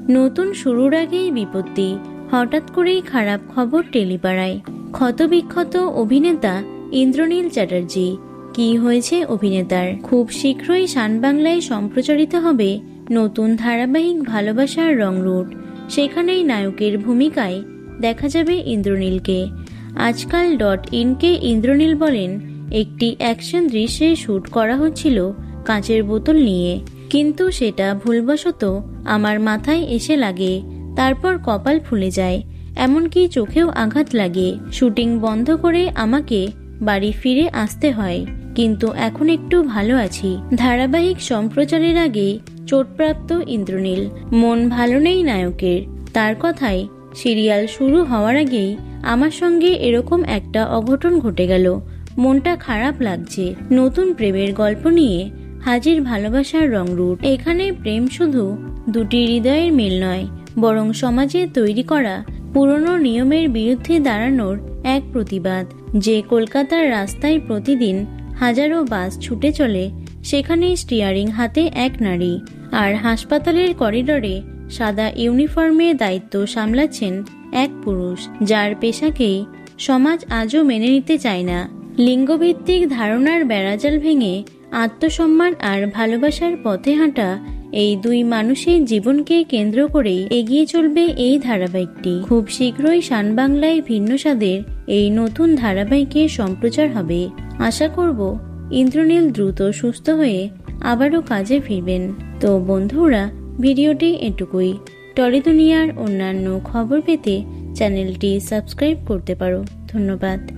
নতুন শুরুর আগেই বিপত্তি, হঠাৎ করেই খারাপ খবর টেলিপাড়ায়। ক্ষতবিক্ষত অভিনেতা ইন্দ্রনীল চ্যাটার্জি। কি হয়েছে অভিনেতার? খুব শীঘ্রই শান বাংলায় সম্প্রচারিত হবে নতুন ধারাবাহিক ভালোবাসার রং রুট। সেখানেই নায়কের ভূমিকায় দেখা যাবে ইন্দ্রনীলকে। আজকাল .in-কে ইন্দ্রনীল বলেন, একটি অ্যাকশন দৃশ্যে শ্যুট করা হচ্ছিল কাঁচের বোতল নিয়ে, কিন্তু সেটা ভুলবশত আমার মাথায় এসে লাগে, তারপর কপাল ফুলে যায়, এমনকি চোখেও আঘাত লাগে। শুটিং বন্ধ করে আমাকে বাড়ি ফিরে আসতে হয়, কিন্তু এখন একটু ভালো আছি। ধারাবাহিক সম্প্রচারের আগে চোটপ্রাপ্ত ইন্দ্রনীল। মন ভালো নেই নায়কের। তার কথায়, সিরিয়াল শুরু হওয়ার আগেই আমার সঙ্গে এরকম একটা অঘটন ঘটে গেল, মনটা খারাপ লাগছে। নতুন প্রেমের গল্প নিয়ে হাজির ভালোবাসার রং রুট। এখানে প্রেম শুধু দুটি হৃদয়ের মিল নয়, বরং সমাজে তৈরি করা পুরনো নিয়মের বিরুদ্ধে দাঁড়ানোর এক প্রতিবাদ। যে কলকাতার রাস্তায় প্রতিদিন হাজারো বাস ছুটে চলে, সেখানে স্টিয়ারিং হাতে এক নারী, আর হাসপাতালের করিডোরে সাদা ইউনিফর্মে দায়িত্ব সামলাচ্ছেন এক পুরুষ, যার পেশাকেই সমাজ আজও মেনে নিতে চায় না। লিঙ্গভিত্তিক ধারণার বেড়াজাল ভেঙে আত্মসম্মান আর ভালোবাসার পথে হাঁটা এই দুই মানুষের জীবনকে কেন্দ্র করেই এগিয়ে চলবে এই ধারাবাহিকটি। খুব শীঘ্রই শান বাংলায় ভিন্ন স্বাদের এই নতুন ধারাবাহিকের সম্প্রচার হবে। আশা করব ইন্দ্রনীল দ্রুত সুস্থ হয়ে আবারও কাজে ফিরবেন। তো বন্ধুরা, ভিডিওটি এটুকুই। টলি দুনিয়ার অন্যান্য খবর পেতে চ্যানেলটি সাবস্ক্রাইব করতে পারো। ধন্যবাদ।